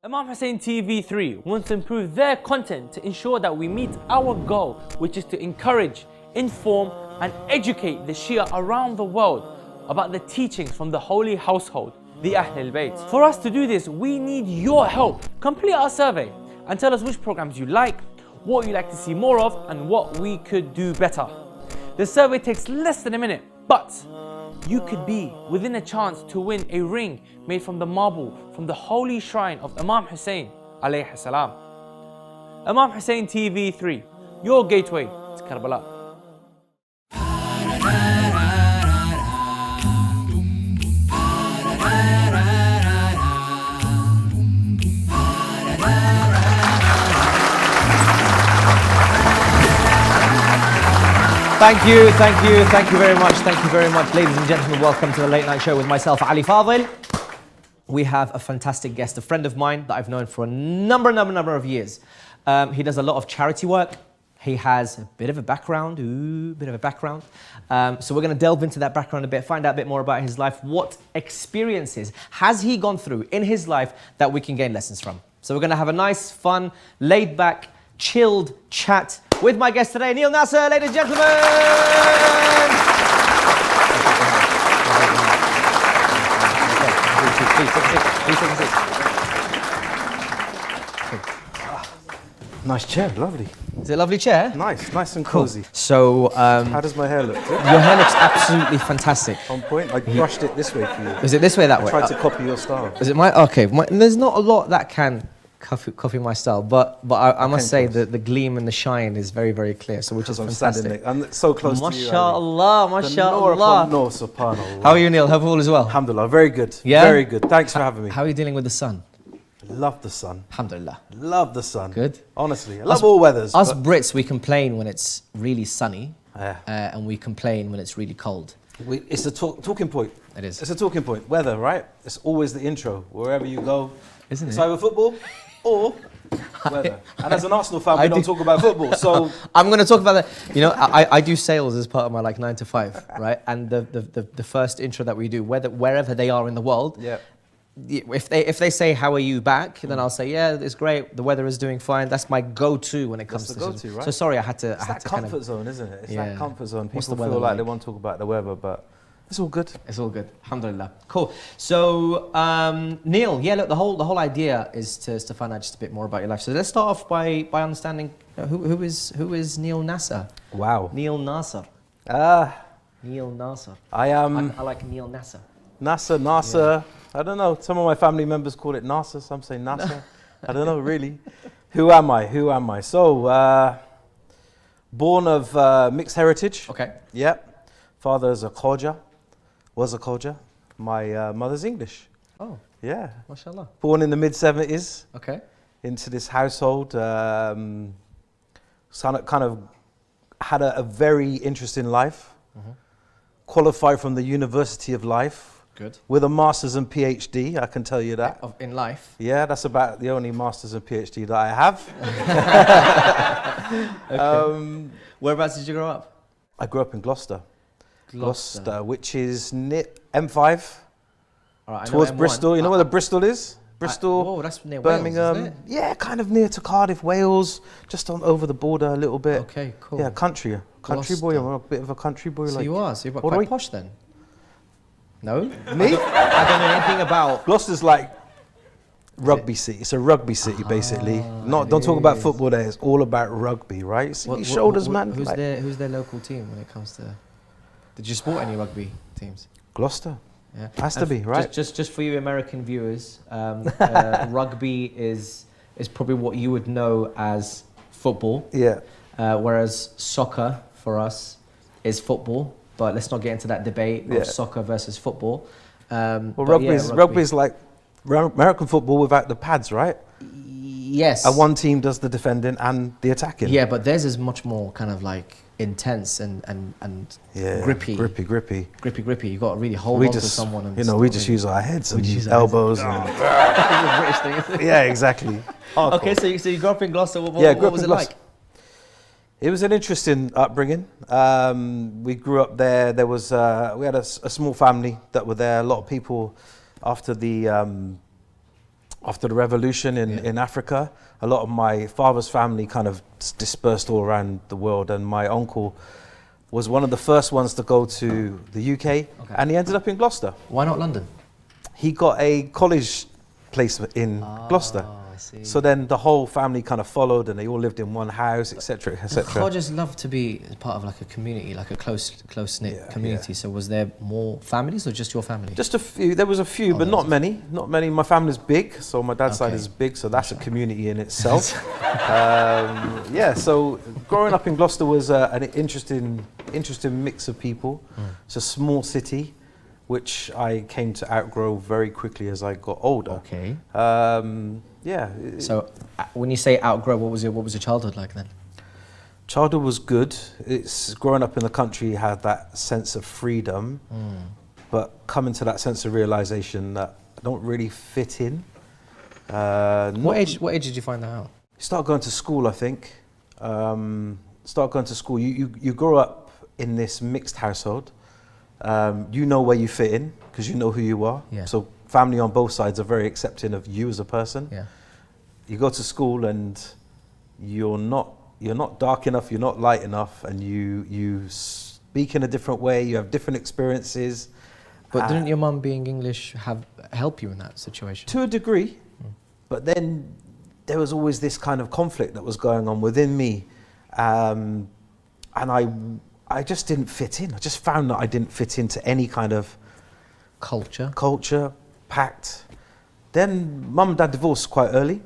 Imam Hussein TV 3 wants to improve their content to ensure that we meet our goal, which is to encourage, inform and educate the Shia around the world about the teachings from the holy household, the Ahlul Bayt. For us to do this, we need your help. Complete our survey and tell us which programs you like, what you like to see more of and what we could do better. The survey takes less than a minute, but you could be within a chance to win a ring made from the marble from the holy shrine of Imam Hussein alayhi salam. Imam Hussein TV 3, your gateway to Karbala. Thank you very much, ladies and gentlemen. Welcome to the Late Night Show with myself, Ali Fadhi. We have a fantastic guest, a friend of mine that I've known for a number of years. He does a lot of charity work. He has a bit of a background, so we're going to delve into that background a bit, find out a bit more about his life. What experiences has he gone through in his life that we can gain lessons from? So we're going to have a nice, fun, laid back, chilled chat with my guest today, Neil Nasser, ladies and gentlemen. Please take a seat. Nice chair, lovely. Is it a lovely chair? Nice and cozy. So, how does my hair look? your hair looks absolutely fantastic. On point. I brushed it this way for you. Is it this way, that way? I tried to copy your style. Is it my? Okay, there's not a lot that can copy my style, but I must say that the gleam and the shine is very clear. So which is fantastic. I'm so close to you. MashaAllah, MashaAllah. No, subhanallah. How are you, Neil? Hope all is well. Alhamdulillah, very good. Yeah? Very good. Thanks for having me. How are you dealing with the sun? Love the sun. Alhamdulillah. Love the sun. Good. Honestly, I love all weathers. Us Brits, we complain when it's really sunny, Yeah. and we complain when it's really cold. It's a talking point. It is. It's a talking point. Weather, right? It's always the intro. Wherever you go, Isn't it's it? either football or weather. And as an Arsenal fan, we don't talk about football. So I'm going to talk about that. You know, I do sales as part of my 9 to 5, right? And the first intro that we do, wherever they are in the world, yeah. if they say how are you back, then I'll say yeah, it's great. The weather is doing fine. That's my go-to when it comes to go-to, right? So sorry, I had to. It's that comfort zone, isn't it? It's Yeah. that comfort zone. What's People the weather feel like like? they want to talk about the weather, but it's all good. It's all good. Alhamdulillah. Cool. So, Neil, yeah, look, the whole idea is to find out just a bit more about your life. So let's start off by understanding who is Neil Nasser. Wow. Neil Nasser. Neil Nasser. I am I like Neil Nasser. Nasser. Yeah. I don't know. Some of my family members call it Nasser. Some say Nasser. I don't know really. Who am I? So, born of mixed heritage. Okay. Yep. Father's a Khoja. Was a Khoja. My mother's English. Oh, Yeah. mashallah. Born in the mid-70s Okay. into this household. Kind of had a very interesting life. Qualified from the University of Life. Good. With a master's and PhD, I can tell you that. In life. Yeah, that's about the only master's and PhD that I have. Okay. Whereabouts did you grow up? I grew up in Gloucester, which is near M5, All right, I know towards M1. Bristol. You know where the Bristol is? Bristol, Whoa, that's near Birmingham. Wales, isn't it? Yeah, kind of near to Cardiff, Wales, just on over the border a little bit. Okay, cool. Yeah, country boy. Glouceder. I'm a bit of a country boy. So like, you are. So you're what do quite I- posh then. No? Me? I don't know anything about. Gloucester's like rugby city. It's a rugby city, basically. Don't talk about football there. It's all about rugby, right? See these shoulders, man. Who's like, their local team when it comes to? Did you support any rugby teams? Gloucester. Yeah, Has to be, right? Just for you American viewers, rugby is probably what you would know as football. Yeah. Whereas soccer for us is football. But let's not get into that debate of soccer versus football. Well, rugby is like American football without the pads, right? Yes. And one team does the defending and the attacking. Yeah, but theirs is much more kind of like intense and grippy. Grippy. You got to really hold on to someone. And we just use our heads and elbows. And British thing, isn't it? yeah, exactly. Hardcore. Okay, so you grew up in Gloucester. What was it like? It was an interesting upbringing. We grew up there. There was we had a small family that were there. A lot of people after the after the revolution in Africa. A lot of my father's family kind of dispersed all around the world, and my uncle was one of the first ones to go to the UK, and he ended up in Gloucester. Why not London? He got a college placement in Gloucester. I see. So then the whole family kind of followed, and they all lived in one house, etc., etc. Khajas love to be part of like a community, like a close-knit community. So was there more families or just your family? Just a few. There was a few, but not many. Not many. My family's big, so my dad's side is big, so that's a community in itself. Yeah. So growing up in Gloucester was an interesting mix of people. It's a small city, which I came to outgrow very quickly as I got older. Okay. Yeah. So when you say outgrow, what was your childhood like then? Childhood was good. It's growing up in the country had that sense of freedom, but coming to that sense of realization that I don't really fit in. What age did you find that out? Start going to school, I think. Start going to school. You grow up in this mixed household. You know where you fit in because you know who you are. Yeah. So family on both sides are very accepting of you as a person. Yeah. You go to school and you're not dark enough, you're not light enough, and you speak in a different way, you have different experiences. But didn't your mum being English help you in that situation? To a degree, but then there was always this kind of conflict that was going on within me, and I just didn't fit in. I just found that I didn't fit into any kind of culture, pact. Then mum and dad divorced quite early.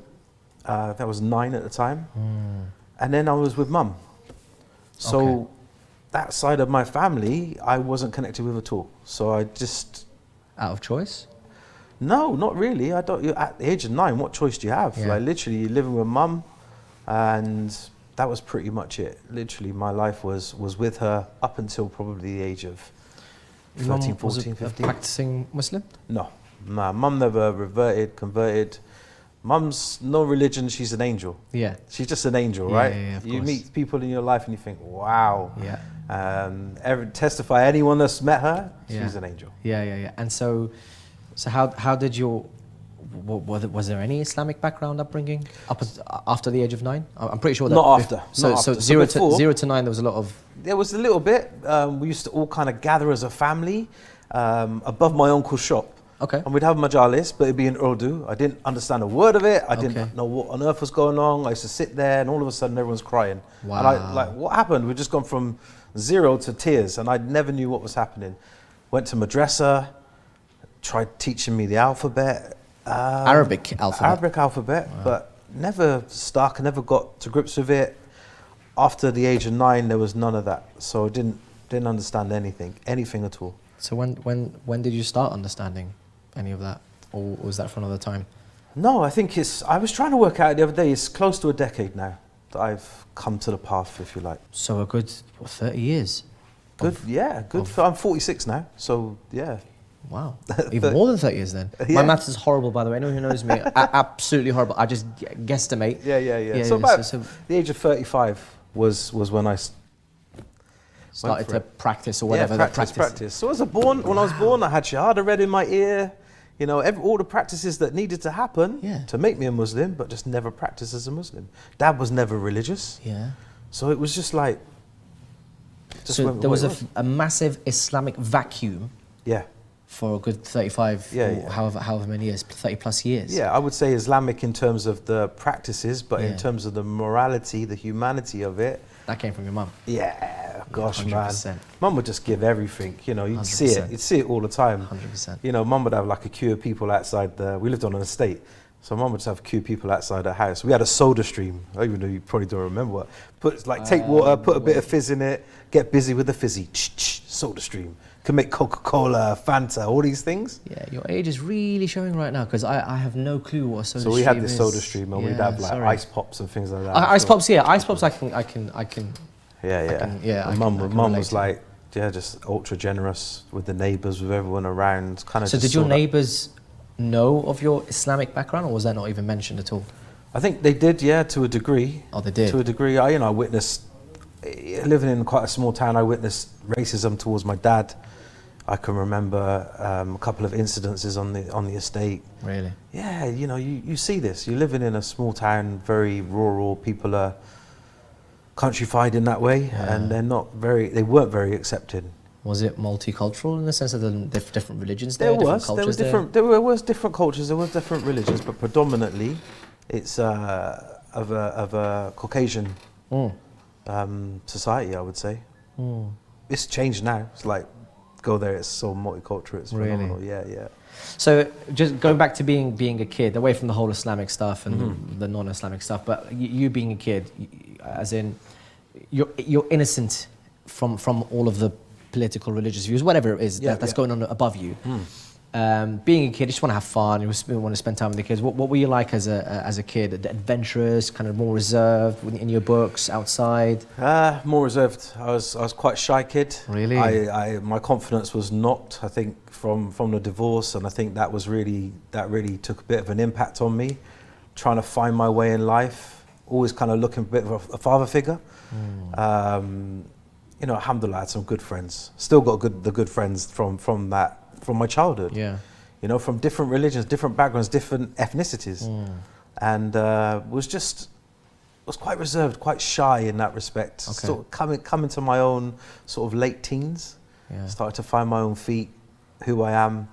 I was 9 at the time. And then I was with mum. So that side of my family, I wasn't connected with at all. So I just... Out of choice? No, not really. I don't. At the age of 9, what choice do you have? Yeah. Like literally you're living with mum, and that was pretty much it. Literally my life was with her up until probably the age of 13, 14, 15. A practicing Muslim? No, mum never converted. Mum's no religion, she's an angel. Yeah. She's just an angel, right? Yeah, of you course. meet people in your life and you think, wow. Yeah. Testify anyone that's met her, Yeah. she's an angel. Yeah. And so how did was there any Islamic background upbringing after the age of 9? I'm pretty sure that... Not after. So not after. 0 before, to 9 there was a lot of... There was a little bit. We used to all kind of gather as a family above my uncle's shop. Okay. And we'd have majalis, but it'd be in Urdu. I didn't understand a word of it. I didn't know what on earth was going on. I used to sit there and all of a sudden everyone's crying. Wow. And I like, what happened? We'd just gone from 0 to tears and I never knew what was happening. Went to madrasa, tried teaching me the alphabet. Arabic alphabet? Wow. But never stuck, never got to grips with it. After the age of 9, there was none of that. So I didn't understand anything at all. So when did you start understanding any of that? Or was that for another time? No, I think I was trying to work out the other day, it's close to a decade now that I've come to the path, if you like. So a good, 30 years? Good. I'm 46 now, so yeah. Wow, even more than 30 years then. Yeah. My maths is horrible, by the way. Anyone who knows me, absolutely horrible. I just guesstimate. Yeah. So about the age of 35 was when I started to practice or whatever. Practice. So when I was born, I had Shahada read in my ear. You know, all the practices that needed to happen to make me a Muslim, but just never practiced as a Muslim. Dad was never religious. Yeah. So it was just like... So there was a massive Islamic vacuum. Yeah. For a good 35, or however many years, 30 plus years. Yeah, I would say Islamic in terms of the practices, but in terms of the morality, the humanity of it. That came from your mum. Yeah, gosh, 100%. man. Mum would just give everything. You know, you'd see it. You'd see it all the time. 100%. You know, mum would have like a queue of people outside we lived on an estate. So mum would just have a queue of people outside her house. We had a soda stream. I even know you probably don't remember what. Take water, put a bit of fizz in it, get busy with the fizzy. Soda stream. Can make Coca-Cola, Fanta, all these things. Yeah, your age is really showing right now because I have no clue what a soda stream is. So we had this soda stream and we'd have like ice pops and things like that. Ice pops, ice pops. I can. Yeah. Mum was like, just ultra generous with the neighbours, with everyone around. So did your neighbours know of your Islamic background, or was that not even mentioned at all? I think they did, to a degree. Oh, they did. To a degree, I witnessed living in quite a small town. I witnessed racism towards my dad I can remember a couple of incidences on the estate. Really? Yeah, you know, you see this. You're living in a small town, very rural. People are countrified in that way, and they weren't very accepted. Was it multicultural in the sense of the different religions There there? was different cultures, there was different religions, but predominantly it's of a Caucasian society, I would say. It's changed now. It's like, go there, it's so multicultural, it's phenomenal. Yeah. So just going back to being a kid, away from the whole Islamic stuff and the non-Islamic stuff, but you being a kid, as in you're innocent from all of the political, religious views, whatever it is that's going on above you. Being a kid, you just want to have fun. You want to spend time with the kids. What were you like as a kid? Adventurous, kind of more reserved in your books, outside? More reserved. I was quite a shy kid. Really? My confidence was knocked, I think, from the divorce, and I think that really took a bit of an impact on me. Trying to find my way in life, always kind of looking for a bit of a father figure. You know, alhamdulillah, I had some good friends. Still got the good friends from my childhood. Yeah. You know, from different religions, different backgrounds, different ethnicities. And was quite reserved, quite shy in that respect. Okay. Sort of coming to my own sort of late teens. Yeah. Started to find my own feet, who I am.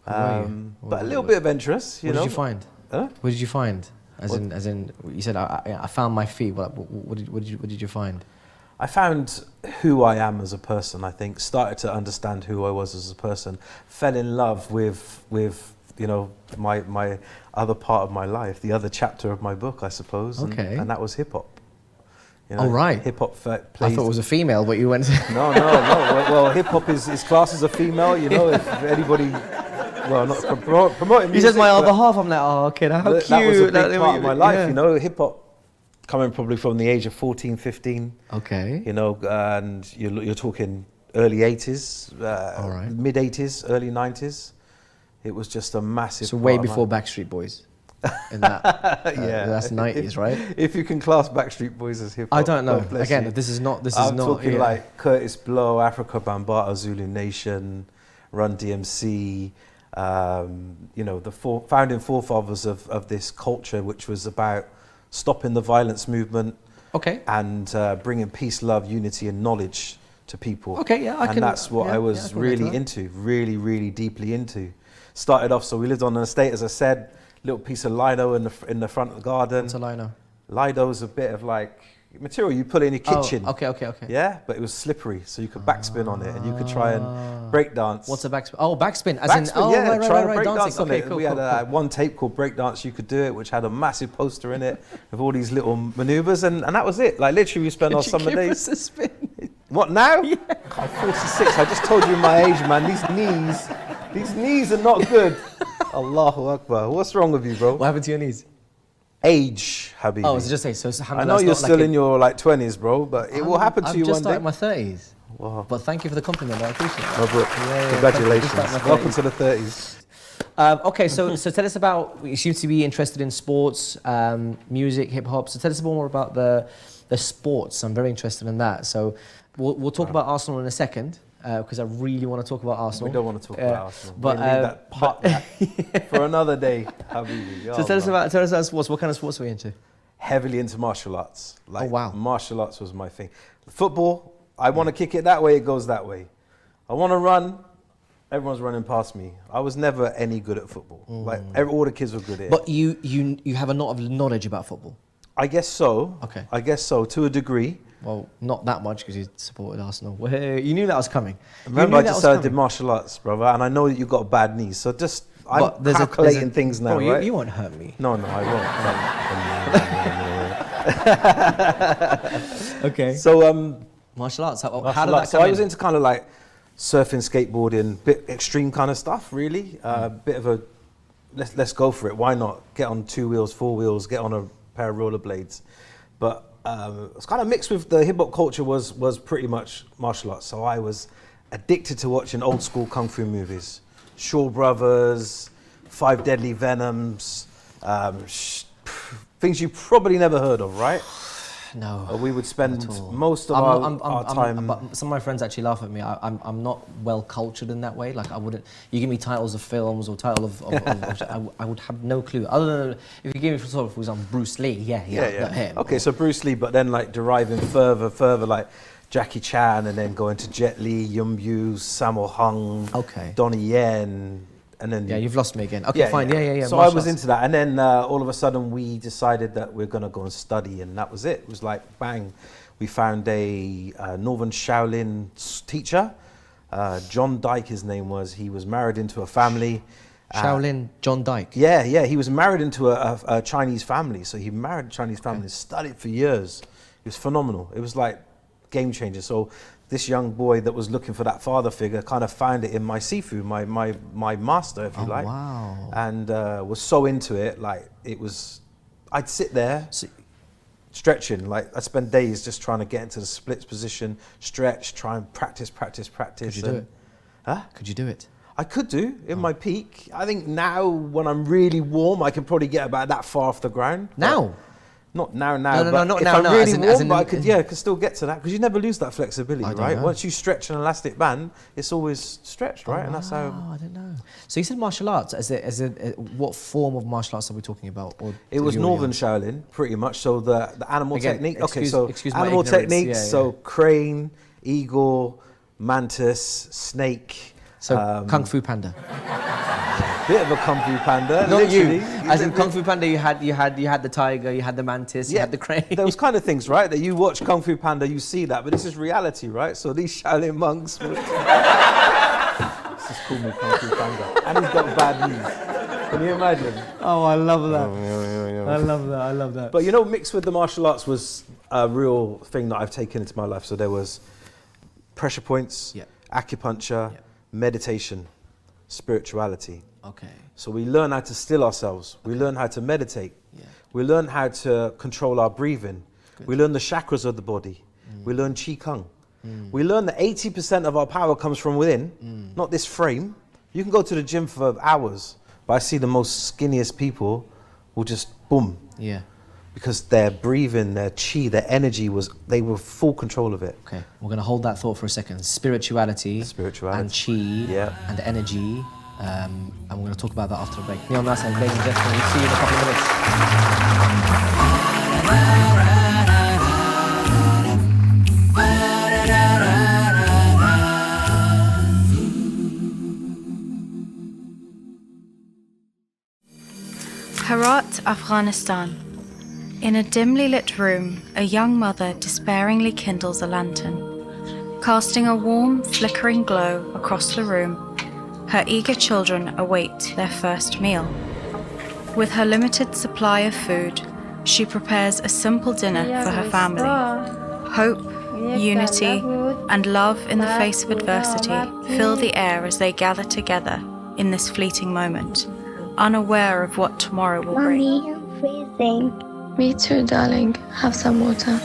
But a little bit adventurous, you know. What did you find? Huh? What did you find? As in, you said I found my feet. What did you find? I found who I am as a person, I think. Started to understand who I was as a person. Fell in love with you know, my other part of my life, the other chapter of my book, I suppose. Okay. And that was hip hop. You know, oh, right. Hip hop plays. I thought it was a female, but you went. No. Well, hip hop is classed as a female. You know, if anybody. Well, not promoting music. You said my other half. I'm like, oh, okay, how cute. That was a big part of my life. Yeah. You know, hip hop. Coming probably from the age of 14, 15. Okay. You know, and you're talking early 80s, All right. mid 80s, early 90s. It was just a massive. So way before Backstreet Boys. In that, yeah, that's 90s, right? If you can class Backstreet Boys as hip hop. I don't know. God bless Again, you. this is not. I'm talking like Curtis Blow, Africa Bambaataa, Zulu Nation, Run DMC. You know, the founding forefathers of this culture, which was about stopping the violence movement, and bringing peace, love, unity, and knowledge to people. Okay, yeah, and that's what I was really into, really deeply into. Started off, so we lived on an estate, as I said, little piece of Lido in the front of the garden. What's a Lido? Lido's a bit of like material you put in your kitchen. Oh, okay. Yeah, but it was slippery, so you could backspin on it, and you could try and break dance. What's a backspin? Oh, backspin. As Backspin, in, oh, yeah, try right, and break dancing. dance on Okay, it. cool, We had one tape called Breakdance You Could Do It, which had a massive poster in it of all these little maneuvers, and that was it. Like literally, we spent our summer days. Give us a spin. What now? Yeah. God, 46. I just told you my age, man. These knees are not good. Allahu Akbar. What's wrong with you, bro? What happened to your knees? Age, Habibi. Oh, so just say so. I know you're still in your like 20s, bro, but it will happen to you one day. I've just started my 30s. Wow. But thank you for the compliment. I appreciate it. No, but congratulations. Welcome to the 30s. Okay, so tell us about. You seem to be interested in sports, music, hip hop. So tell us more about the sports. I'm very interested in that. So we'll talk about Arsenal in a second. Because I really want to talk about Arsenal. We don't want to talk about Arsenal. But leave that part for another day, Habibi. So tell us about sports. What kind of sports are we into? Heavily into martial arts. Like, oh wow. Martial arts was my thing. Football, I want to kick it that way, it goes that way. I want to run, everyone's running past me. I was never any good at football. Like all the kids were good at it. But you have a lot of knowledge about football. I guess so. Okay. I guess so, to a degree. Well, not that much because you supported Arsenal. You knew that was coming. Remember, I just said I did martial arts, brother, and I know that you got bad knees. So just, I'm calculating things now, right? You won't hurt me. No, I won't. Okay. So, martial arts. How did that so come I was in? into kind of like surfing, skateboarding, bit extreme kind of stuff, really. Bit of a, let's go for it. Why not? Get on 2 wheels, 4 wheels, get on a pair of rollerblades. But it's kind of mixed with the hip hop culture was pretty much martial arts. So I was addicted to watching old school kung fu movies, Shaw Brothers, Five Deadly Venoms, things you probably never heard of, right? No. We would spend at all. most of our time. But some of my friends actually laugh at me. I'm not well cultured in that way. Like I wouldn't. You give me titles of films or title of I would have no clue. Other than if you give me for example Bruce Lee. Yeah. Him. Okay, so Bruce Lee, but then like deriving further like Jackie Chan, and then going to Jet Li, Yuen Biao, Sammo Hung, Donnie Yen. And then you've lost me again. Okay, fine. Yeah. So I was into that, and then all of a sudden we decided that we're gonna go and study, and that was it. It was like bang, we found a Northern Shaolin teacher, John Dyke. His name was. He was married into a family. Shaolin John Dyke. Yeah. He was married into a Chinese family. So he married a Chinese family and studied for years. It was phenomenal. It was like game changer. So this young boy that was looking for that father figure kind of found it in my Sifu, my master, if you like. Wow. And was so into it, like it was, I'd sit there stretching, like I'd spend days just trying to get into the splits position, stretch, try and practice. Could you do it? Huh? Could you do it? I could do, in my peak. I think now when I'm really warm, I can probably get about that far off the ground. Now? Not now, No, but not if now, I'm no, really as in- warm, in- but I could still get to that, because you never lose that flexibility, I don't right? know. Once you stretch an elastic band, it's always stretched, right? And that's how. Oh, I don't know. So you said martial arts. What form of martial arts are we talking about? Or It was Northern Shaolin, pretty much. So the animal Again, technique. excuse my animal ignorance. techniques. Yeah, yeah. So crane, eagle, mantis, snake. So Kung Fu Panda. Bit of a Kung Fu Panda. Not you. literally. As in Kung Fu Panda, you had the tiger, you had the mantis, you had the crane. Those kind of things, right? That you watch Kung Fu Panda, you see that, but this is reality, right? So these Shaolin monks. Just call me Kung Fu Panda, and he's got bad knees. Can you imagine? Oh, I love that. I love that. But you know, mixed with the martial arts was a real thing that I've taken into my life. So there was pressure points, acupuncture, meditation, spirituality. Okay. So we learn how to still ourselves. We learn how to meditate. We learn how to control our breathing. We learn the chakras of the body. We learn Qi Kung. We learn that 80% of our power comes from within, not this frame. You can go to the gym for hours, but I see the most skinniest people will just boom. Yeah. Because their breathing, their chi, their energy they were full control of it. Okay, we're going to hold that thought for a second. Spirituality. And chi and energy. And we're going to talk about that after the break. Neil, Nasser, ladies and gentlemen, we'll see you in a couple of minutes. Herat, Afghanistan. In a dimly lit room, a young mother despairingly kindles a lantern. Casting a warm, flickering glow across the room, her eager children await their first meal. With her limited supply of food, she prepares a simple dinner for her family. Hope, unity, and love in the face of adversity fill the air as they gather together in this fleeting moment, unaware of what tomorrow will bring. Mommy, I'm freezing. Me too, darling. Have some water.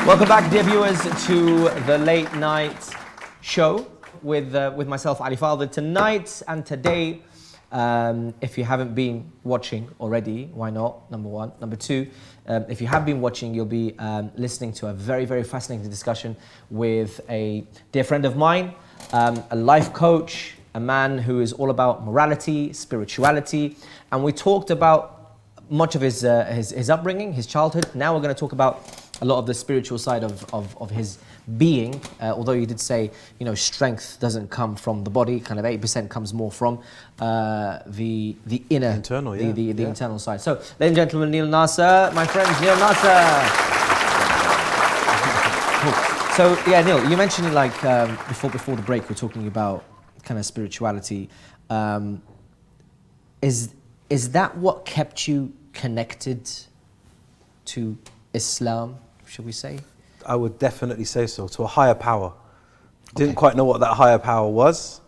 Welcome back, dear viewers, to the late night show with myself, Ali Fadhi. Tonight and today, if you haven't been watching already, why not? Number one. Number two, if you have been watching, you'll be listening to a very, very fascinating discussion with a dear friend of mine, a life coach, a man who is all about morality, spirituality, and we talked about much of his upbringing, his childhood. Now we're going to talk about a lot of the spiritual side of his being, although you did say, you know, strength doesn't come from the body, kind of 8% comes more from the inner, internal, the internal side. So, ladies and gentlemen, Neil Nasser, my friends, Neil Nasser. Cool. So, yeah, Neil, you mentioned like before the break, we're talking about kind of spirituality. Is that what kept you connected to Islam, should we say? I would definitely say so, to a higher power. Didn't quite know what that higher power was,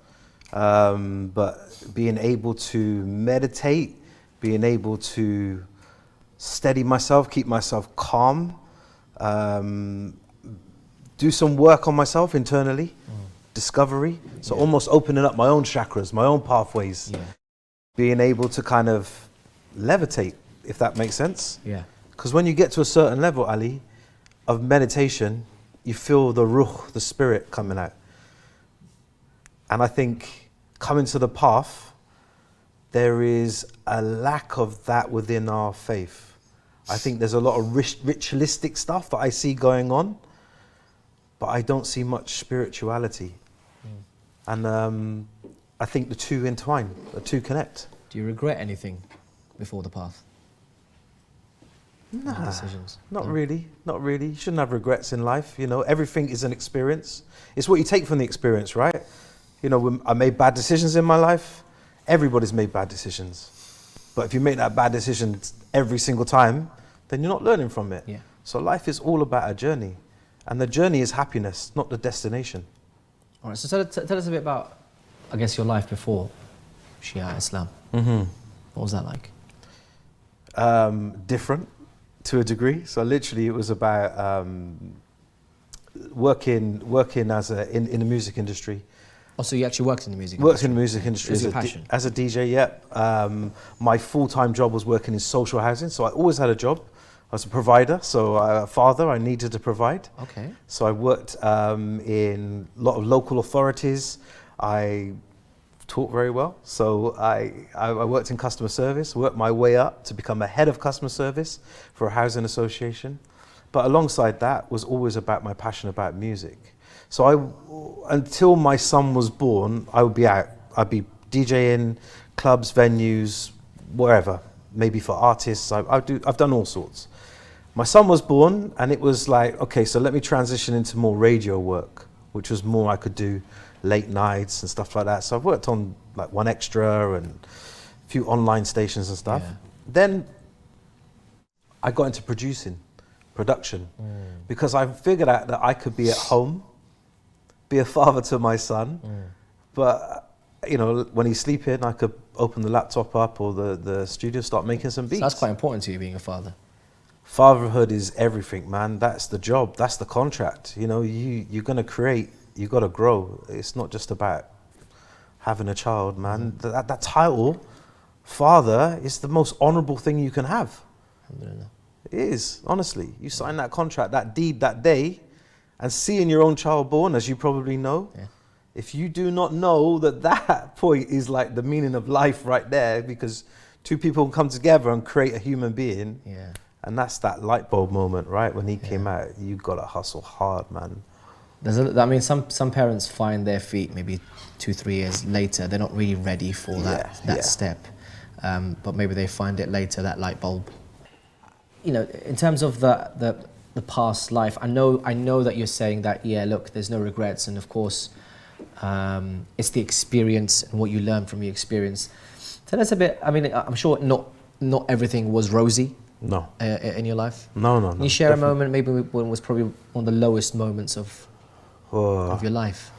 but being able to meditate, being able to steady myself, keep myself calm, do some work on myself internally, discovery, so almost opening up my own chakras, my own pathways, being able to kind of levitate, if that makes sense. Yeah. Because when you get to a certain level, Ali, of meditation, you feel the ruh, the spirit coming out. And I think coming to the path, there is a lack of that within our faith. I think there's a lot of ritualistic stuff that I see going on, but I don't see much spirituality. And I think the two entwine, the two connect. Do you regret anything before the path? Nah, decisions? not really, not really. You shouldn't have regrets in life. You know, everything is an experience. It's what you take from the experience, right? You know, when I made bad decisions in my life. Everybody's made bad decisions. But if you make that bad decision every single time, then you're not learning from it. Yeah. So life is all about a journey. And the journey is happiness, not the destination. All right, so tell us a bit about, I guess, your life before Shia Islam. What was that like? Different to a degree. So literally it was about working as in the music industry. Oh, so you actually worked in the music Worked industry? in the music industry As your passion? as a DJ, yeah. My full-time job was working in social housing, so I always had a job. I was a provider, so a father, I needed to provide. Okay. So I worked in a lot of local authorities. I taught very well, so I worked in customer service, worked my way up to become a head of customer service for a housing association. But alongside that was always about my passion about music. So until my son was born, I would be out. I'd be DJing, clubs, venues, wherever, maybe for artists. I've done all sorts. My son was born and it was like, okay, so let me transition into more radio work, which was more I could do late nights and stuff like that. So I've worked on like One Extra and a few online stations and stuff. Yeah. Then I got into production, because I figured out that I could be at home, be a father to my son, but you know, when he's sleeping, I could open the laptop up or the studio, start making some beats. So that's quite important to you, being a father. Fatherhood is everything, man. That's the job. That's the contract. You know, you're gonna create. You gotta grow. It's not just about having a child, man. That title, father, is the most honourable thing you can have. Alhamdulillah. It is, honestly. You sign that contract, that deed, that day, and seeing your own child born, as you probably know. Yeah. If you do not know that point is like the meaning of life right there, because two people come together and create a human being. Yeah. And that's that light bulb moment, right? When he came out, you gotta hustle hard, man. I mean, some parents find their feet maybe 2-3 years later. They're not really ready for that step, but maybe they find it later, that light bulb. You know, in terms of the past life, I know that you're saying that, yeah, look, there's no regrets, and of course, it's the experience and what you learn from your experience. Tell us a bit. I mean, I'm sure not everything was rosy. No. In your life? No. Can you share a moment, maybe when was probably one of the lowest moments of your life?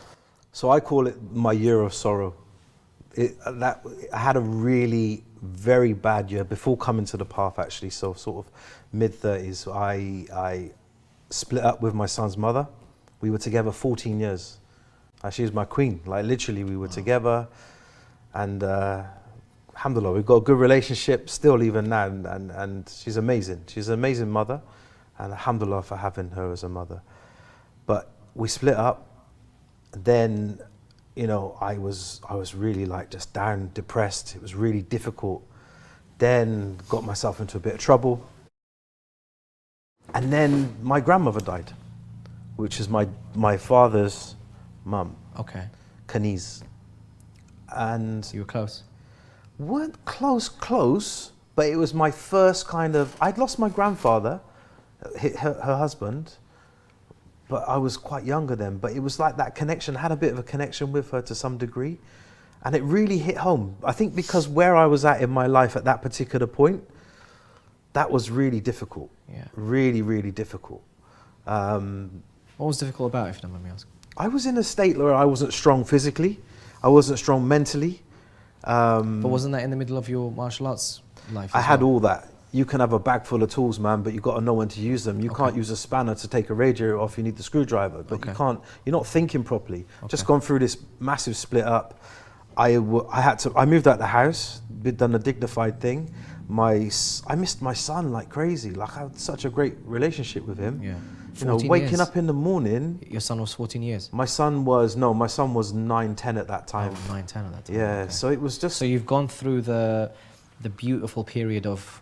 So I call it my year of sorrow. I had a really very bad year before coming to the path, actually. So sort of mid-30s, I split up with my son's mother. We were together 14 years. She was my queen. Like literally, we were together, and alhamdulillah, we've got a good relationship still even now, and she's amazing. She's an amazing mother, and alhamdulillah for having her as a mother. But we split up. Then, you know, I was really like just down, depressed. It was really difficult. Then got myself into a bit of trouble. And then my grandmother died, which is my father's mum. Okay. Kaniz. And So you were close? weren't close, but it was my first kind of, I'd lost my grandfather, her husband, but I was quite younger then. But it was like that connection. I had a bit of a connection with her to some degree, and it really hit home. I think because where I was at in my life at that particular point, that was really difficult. Yeah. Really, really difficult. What was difficult about it, if you don't mind me asking? I was in a state where I wasn't strong physically. I wasn't strong mentally. But wasn't that in the middle of your martial arts life? I had all that. You can have a bag full of tools, man, but you've got to know when to use them. You can't use a spanner to take a radiator off. You need the screwdriver, but you can't. You're not thinking properly. Just gone through this massive split up. I moved out the house. Done a dignified thing. I missed my son like crazy. Like I had such a great relationship with him. Yeah. You know, waking up in the morning. Your son was 14 years? My son was 9, 10 at that time. Oh, 9, 10 at that time. Yeah, okay. so it was just... So you've gone through the beautiful period of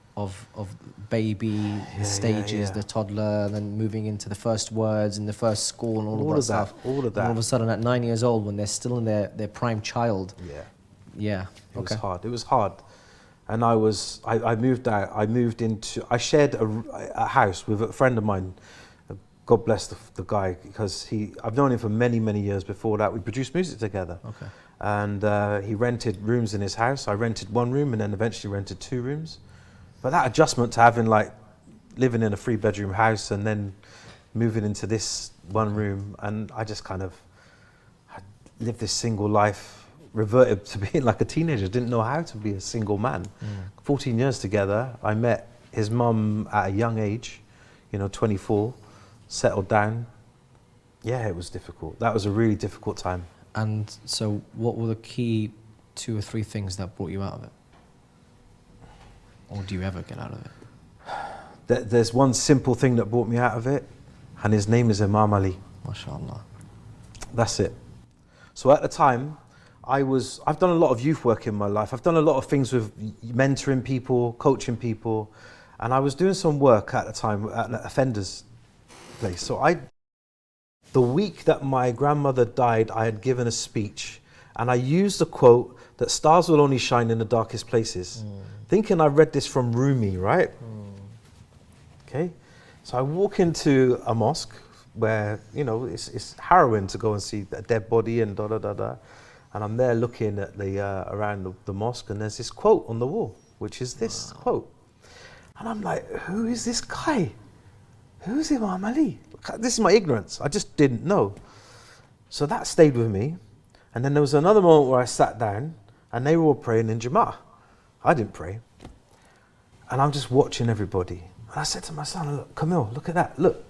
baby stages, the toddler, and then moving into the first words and the first school and all of that stuff. All of that. And all of a sudden at 9 years old, when they're still in their prime child. Yeah. Yeah. It was hard. It was hard. And I moved out. I shared a house with a friend of mine. God bless the guy, because I've known him for many, many years before that. We produced music together. Okay. And he rented rooms in his house. I rented one room and then eventually rented 2 rooms. But that adjustment to having living in a 3-bedroom house and then moving into this one room, and I just kind of lived this single life, reverted to being like a teenager, didn't know how to be a single man. 14 years together. I met his mum at a young age, 24. Settled down. Yeah, it was difficult. That was a really difficult time. And so what were the key 2 or 3 things that brought you out of it? Or do you ever get out of it? There's one simple thing that brought me out of it, and his name is Imam Ali. MashaAllah. That's it. So at the time, I've done a lot of youth work in my life. I've done a lot of things with mentoring people, coaching people, and I was doing some work at the time at an offenders place. So the week that my grandmother died, I had given a speech, and I used a quote that stars will only shine in the darkest places. Thinking I read this from Rumi, right? Okay. So I walk into a mosque where, it's harrowing to go and see a dead body and da-da-da-da. And I'm there looking at around the mosque, and there's this quote on the wall, which is this quote. And I'm like, who is this guy? Who's Imam Ali? This is my ignorance. I just didn't know. So that stayed with me. And then there was another moment where I sat down and they were all praying in Jama'ah. I didn't pray. And I'm just watching everybody. And I said to my son, look, Camille, look at that. Look,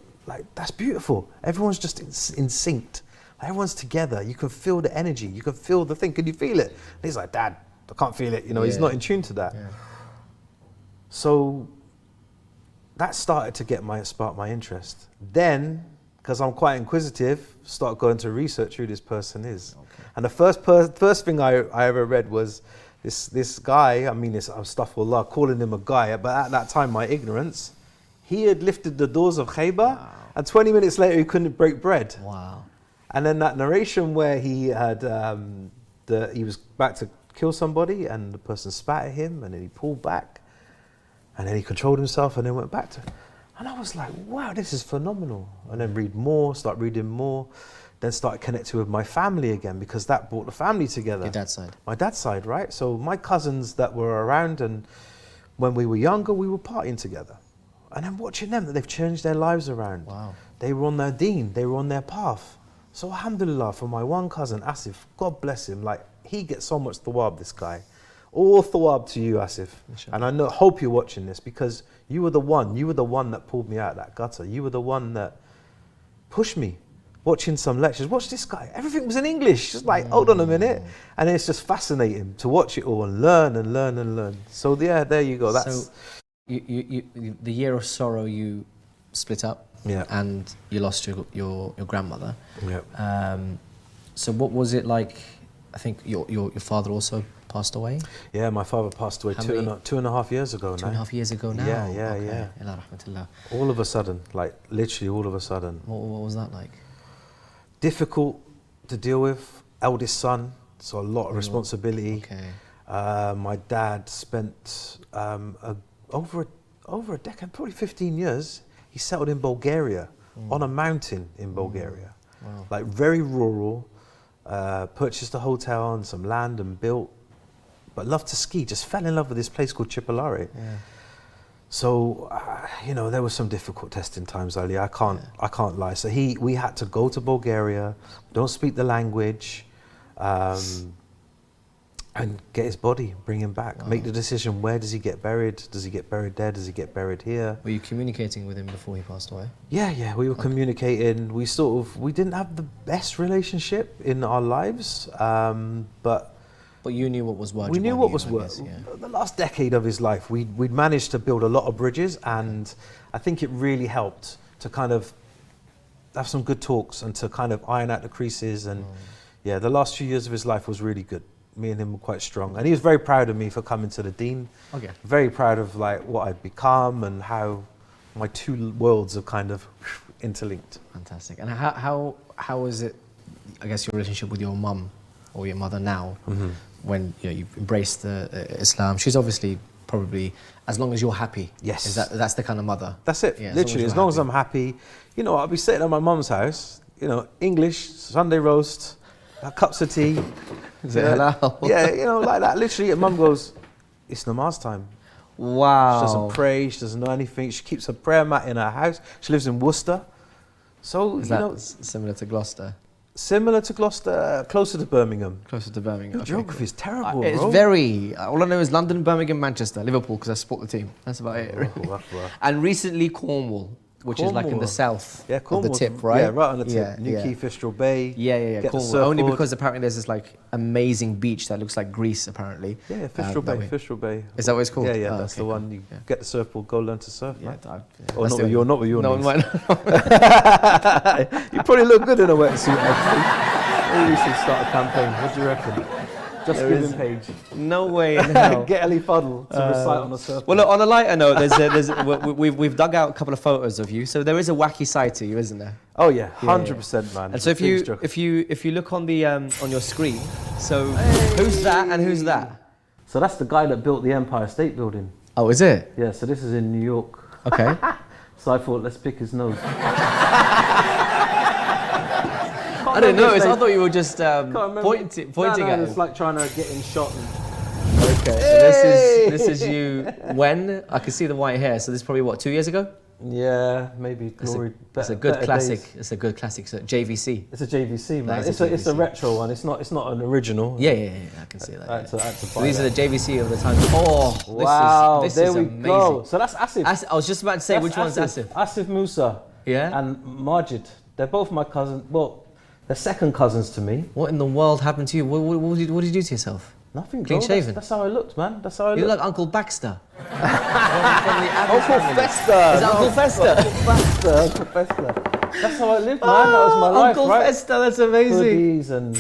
that's beautiful. Everyone's just in sync. Everyone's together. You can feel the energy. You can feel the thing. Can you feel it? And he's like, Dad, I can't feel it. He's not in tune to that. Yeah. So that started to spark my interest. Then, because I'm quite inquisitive, start going to research who this person is. Okay. And the first thing I ever read was this guy, I'm astaghfirullah, calling him a guy, but at that time, my ignorance, he had lifted the doors of Khaybar, and 20 minutes later, he couldn't break bread. Wow. And then that narration where he had, he was about to kill somebody, and the person spat at him, and then he pulled back. And then he controlled himself and then went back to it. And I was like, wow, this is phenomenal. And then start reading more, then start connecting with my family again, because that brought the family together. Your dad's side? My dad's side, right? So my cousins that were around, and when we were younger, we were partying together. And I'm watching them, that they've changed their lives around. Wow. They were on their deen, they were on their path. So alhamdulillah, for my one cousin, Asif, God bless him, he gets so much thawab, this guy. All thawab to you, Asif. And I hope you're watching this, because you were the one that pulled me out of that gutter. You were the one that pushed me. Watching some lectures, watch this guy. Everything was in English. Just hold on a minute. And it's just fascinating to watch it all and learn and learn and learn. So yeah, there you go. That's. So the year of sorrow, you split up. Yeah. And you lost your grandmother. Yeah. So what was it like? I think your father also passed away? Yeah, my father passed away 2.5 years ago now. 2.5 years ago now? Yeah. All of a sudden, literally all of a sudden. What was that like? Difficult to deal with, eldest son, so a lot of responsibility. Okay. My dad spent over a decade, probably 15 years, he settled in Bulgaria on a mountain in Bulgaria. Like very rural, purchased a hotel and some land and built, but loved to ski, just fell in love with this place called Chipolare. So, you know, there were some difficult testing times, Ali. I can't lie. So we had to go to Bulgaria, don't speak the language, and get his body, bring him back, make the decision, where does he get buried? Does he get buried there? Does he get buried here? Were you communicating with him before he passed away? Yeah, we were communicating. We didn't have the best relationship in our lives, but you knew what was wajib. We knew what was worth. The last decade of his life, we'd managed to build a lot of bridges, and I think it really helped to kind of have some good talks and to kind of iron out the creases. And yeah, the last few years of his life was really good. Me and him were quite strong, and he was very proud of me for coming to the Deen. Okay. Very proud of like what I'd become and how my two worlds are kind of interlinked. Fantastic. And how is it, I guess, your relationship with your mum or your mother now, when you've embraced Islam? She's obviously probably, as long as you're happy. Yes. That's the kind of mother. That's it. Yeah, literally, as long as I'm happy. You know, I'll be sitting at my mum's house. You know, English Sunday roast, cups of tea. Is it halal? Yeah, you know, like that. Literally, and mum goes, "It's namaz time." Wow. She doesn't pray. She doesn't know anything. She keeps a prayer mat in her house. She lives in Worcester. So, Is that similar to Gloucester? Similar to Gloucester, closer to Birmingham. Closer to Birmingham. Your geography is terrible, It's bro. very... all I know is London, Birmingham, Manchester, Liverpool, because I support the team. That's about it, really. And recently Cornwall, which is like in the south of the tip, right? Yeah, right on the tip. Newquay, Fistral Bay. Yeah. Cornwall. Only because apparently there's this like amazing beach that looks like Greece, apparently. Yeah, Fistral Bay. Is that what it's called? Yeah, that's the one. You get the surfball, go learn to surf, man. Or not with your no, knees. You probably look good in a wetsuit, actually. Maybe we should start a campaign. What do you reckon? Just giving page. No way in hell. Get Ellie Fuddle to recite on a surfboard. Well, look, on a lighter note, we've dug out a couple of photos of you. So there is a wacky side to you, isn't there? Oh yeah, 100%, man. And so if you look on the on your screen, so who's that and who's that? So that's the guy that built the Empire State Building. Oh, is it? Yeah. So this is in New York. Okay. So I thought, let's pick his nose. I didn't notice. I thought you were just pointing at him. It's like trying to get in shot. Okay, so this is you when? I can see the white hair, so this is probably what, 2 years ago? Yeah, maybe. It's a good classic. It's a good classic. So JVC. It's a JVC, man. It's a retro one. It's not an original. Yeah. I can see that. So these are the JVC of the time. Oh, wow! This there is we amazing. Go. So that's Asif. I was just about to say, which one's Asif? Asif Musa. Yeah. And Majid. They're both my cousins. Well, they're second cousins to me. What in the world happened to you? What did you do to yourself? Nothing. Clean shaven. That's how I looked, man. That's how I looked. You look like Uncle Baxter. Uncle Fester. Is that Uncle Fester? Uncle Fester. That's how I lived, man. That was my life, Uncle right? Fester, that's amazing. Hoodies and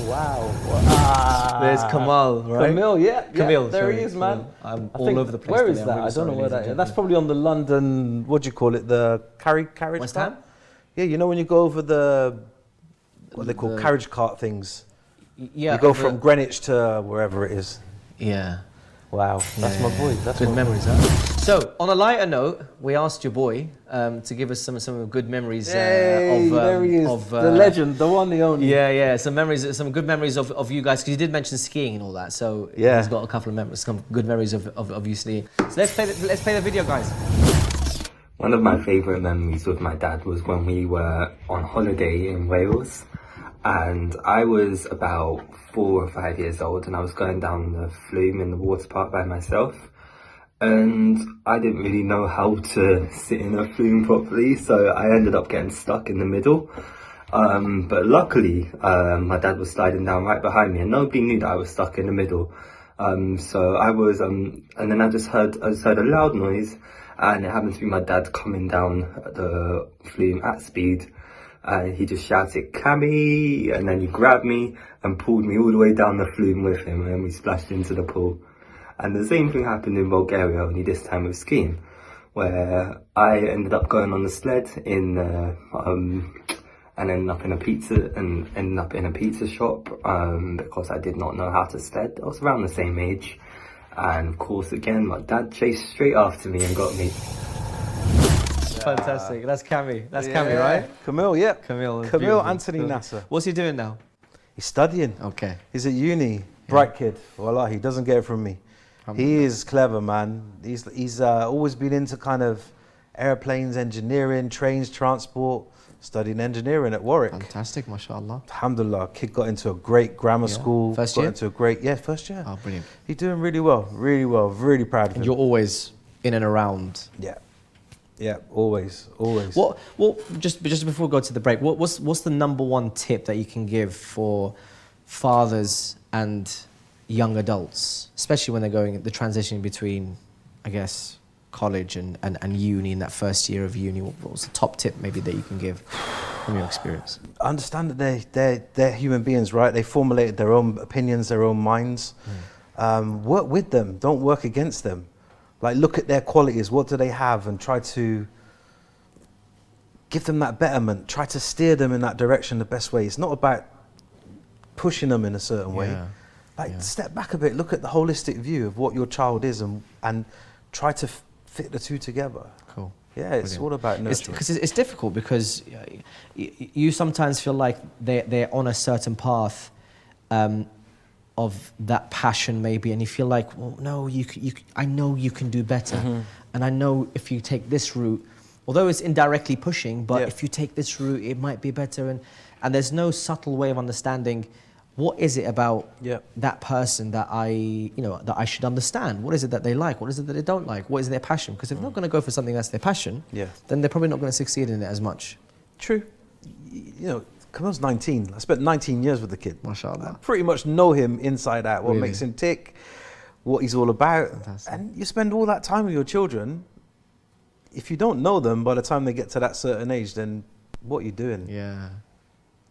wow. There's Kamal, right? Camille, there he is, man. I'm all over the place. Where is that? I don't know where that is. That's probably on the London, what do you call it? The carriage West cart? Ham? Yeah, you know when you go over what they call carriage cart things? Yeah. You go from Greenwich to wherever it is. Yeah. Wow, that's my boy. That's good my memories, huh? So, on a lighter note, we asked your boy to give us some good memories Hey, there he is, the legend, the one, the only. Yeah. Some good memories of you guys, because you did mention skiing and all that. So yeah, he's got a couple of memories, some good memories of you skiing. So let's play the video, guys. One of my favourite memories with my dad was when we were on holiday in Wales, and I was about 4 or 5 years old, and I was going down the flume in the water park by myself, and I didn't really know how to sit in a flume properly, so I ended up getting stuck in the middle. But luckily, my dad was sliding down right behind me, and nobody knew that I was stuck in the middle. So I was, and then I just heard a loud noise, and it happened to be my dad coming down the flume at speed. And he just shouted, "Cammy!" and then he grabbed me and pulled me all the way down the flume with him, and then we splashed into the pool. And the same thing happened in Bulgaria, only this time with skiing, where I ended up going on the sled and ended up in a pizza shop because I did not know how to sled. I was around the same age, and of course again my dad chased straight after me and got me. fantastic. That's Cammy. That's Cammy, right? Camille, yeah. Camille. Camille Anthony Nasser. What's he doing now? He's studying. Okay. He's at uni. Bright kid. Wallah, he doesn't get it from me. He is clever, man. He's always been into kind of airplanes, engineering, trains, transport, studying engineering at Warwick. Fantastic, mashallah. Alhamdulillah, kid got into a great grammar school. First got year? into a great, first year. Oh, brilliant. He's doing really well, really well. Really proud of him. And you're always in and around. Yeah, always. What? Just before we go to the break, what's the #1 tip that you can give for fathers and young adults, especially when they're going the transition between, I guess, college and uni in that first year of uni? What's the top tip maybe that you can give from your experience? Understand that they're human beings, right? They formulate their own opinions, their own minds. Work with them, don't work against them. Like, look at their qualities, what do they have, and try to give them that betterment, try to steer them in that direction the best way. It's not about pushing them in a certain way. Step back a bit, look at the holistic view of what your child is and try to fit the two together. Cool. Yeah, it's all about nurturing. Because it's difficult, because you sometimes feel like they're on a certain path of that passion maybe, and you feel like, well, no, I know you can do better, and I know if you take this route, although it's indirectly pushing, but if you take this route, it might be better, and there's no subtle way of understanding what is it about that person that I should understand. What is it that they like? What is it that they don't like? What is their passion? Because if they're not going to go for something that's their passion, then they're probably not going to succeed in it as much. True. You know, Kamal's 19. I spent 19 years with the kid. MashaAllah. I pretty much know him inside out, what makes him tick, what he's all about. Fantastic. And you spend all that time with your children. If you don't know them by the time they get to that certain age, then what are you doing? Yeah.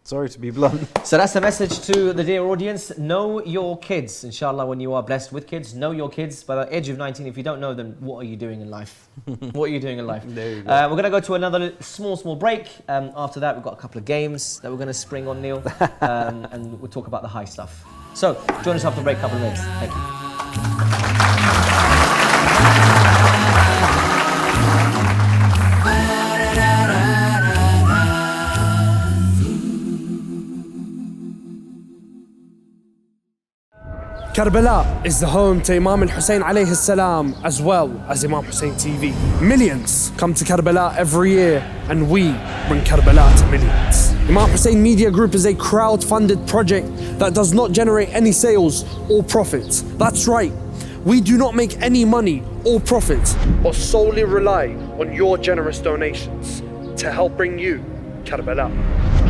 Sorry to be blunt. So that's the message to the dear audience. Know your kids. Inshallah, when you are blessed with kids, know your kids. By the age of 19, if you don't know them, what are you doing in life? What are you doing in life? There you go. We're going to go to another small break. After that, we've got a couple of games that we're going to spring on Neil. And we'll talk about the high stuff. So join us after the break, couple of minutes. Thank you. Karbala is the home to Imam Hussein alayhi salam, as well as Imam Hussein TV. Millions come to Karbala every year, and we bring Karbala to millions. Imam Hussein Media Group is a crowd-funded project that does not generate any sales or profits. That's right, we do not make any money or profit, or solely rely on your generous donations to help bring you Karbala.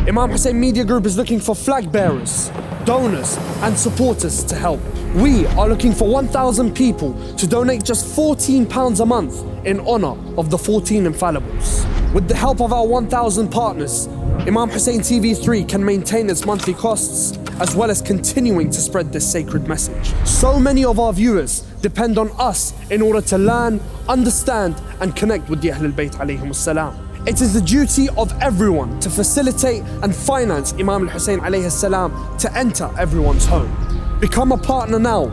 Imam Hussein Media Group is looking for flag bearers, donors and supporters to help. We are looking for 1,000 people to donate just £14 a month in honour of the 14 infallibles. With the help of our 1,000 partners, Imam Hussein TV 3 can maintain its monthly costs, as well as continuing to spread this sacred message. So many of our viewers depend on us in order to learn, understand and connect with the Ahlul Bayt alayhimus salam. It is the duty of everyone to facilitate and finance Imam Hussein alayhi salam to enter everyone's home. Become a partner now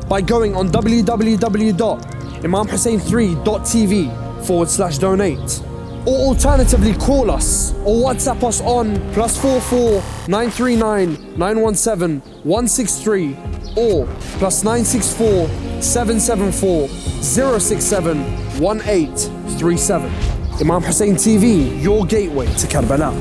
by going on www.imamhussein3.tv/donate, or alternatively call us or WhatsApp us on +44 939 917 163 or +964 774 067 1837. Imam Hussein TV, your gateway to Karbala.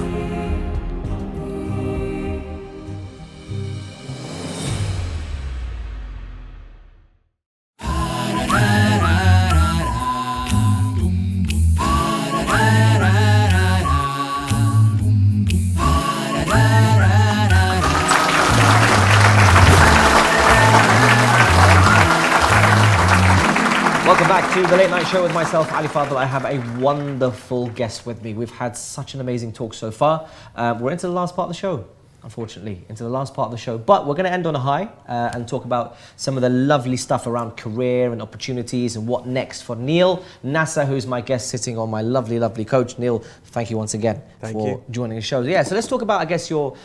Welcome back to the Late Night Show with myself, Ali Fadhi. I have a wonderful guest with me. We've had such an amazing talk so far. We're into the last part of the show, unfortunately, into the last part of the show. But we're going to end on a high and talk about some of the lovely stuff around career and opportunities and what next for Neil Nasser, who's my guest sitting on my lovely, lovely coach. Neil, thank you once again for joining the show. Yeah, so let's talk about, I guess, your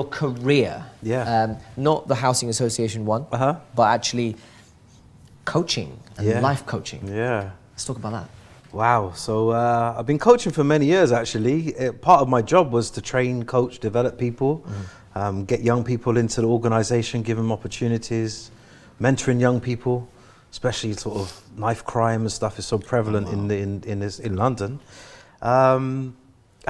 career. Yeah. Not the Housing Association one, but actually coaching and life coaching. Yeah. Let's talk about that. Wow. So I've been coaching for many years, actually. Part of my job was to train, coach, develop people, get young people into the organization, give them opportunities, mentoring young people, especially sort of knife crime and stuff is so prevalent in London. And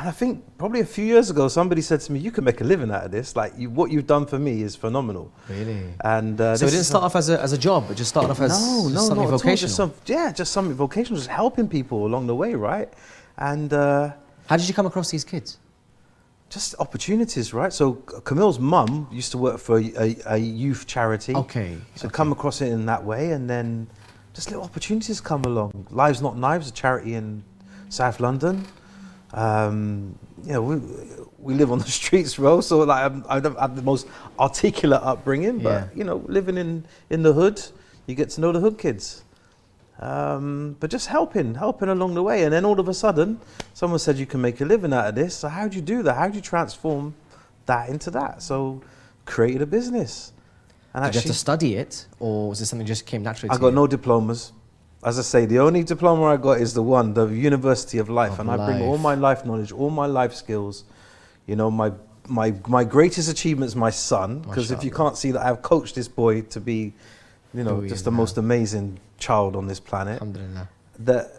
I think probably a few years ago, somebody said to me, you can make a living out of this. Like, what you've done for me is phenomenal. Really? And so it didn't start off as a job, it just started off as something vocational? Just something vocational, just helping people along the way, right? And how did you come across these kids? Just opportunities, right? So Camille's mum used to work for a youth charity. Okay. So come across it in that way, and then just little opportunities come along. Lives Not Knives, a charity in South London. You know, we live on the streets, bro. So like, I don't have the most articulate upbringing, but you know, living in the hood, you get to know the hood kids. But just helping along the way, and then all of a sudden, someone said you can make a living out of this. So how do you do that? How do you transform that into that? So created a business. And did you have to study it, or was it something that just came naturally to you? I got no diplomas. As I say, the only diploma I got is the University of Life, and I bring all my life knowledge, all my life skills. You know, my greatest achievement is my son, because if you can't see that I've coached this boy to be, you know, just the most amazing child on this planet. Alhamdulillah. That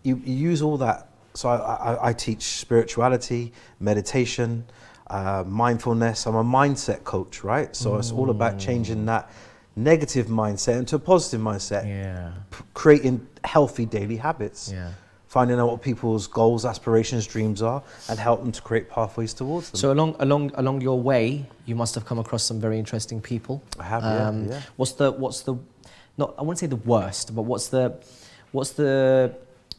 you use all that. So I teach spirituality, meditation, mindfulness. I'm a mindset coach, right? So it's all about changing that negative mindset into a positive mindset. Creating healthy daily habits. Finding out what people's goals, aspirations, dreams are, and help them to create pathways towards them. So along your way, you must have come across some very interesting people. I have, yeah. What's the not, I wouldn't say the worst, but what's the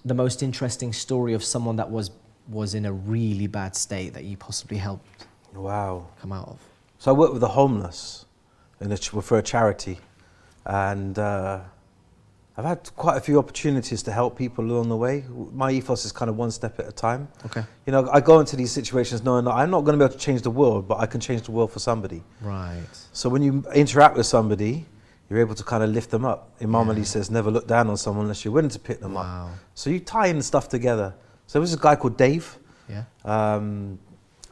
most interesting story of someone that was in a really bad state that you possibly helped come out of? So I work with the homeless for a charity, and I've had quite a few opportunities to help people along the way. My ethos is kind of one step at a time. Okay. You know, I go into these situations knowing that I'm not going to be able to change the world, but I can change the world for somebody. Right. So when you interact with somebody, you're able to kind of lift them up. Imam Ali says, never look down on someone unless you're willing to pick them up. So you tie in stuff together. So there was a guy called Dave,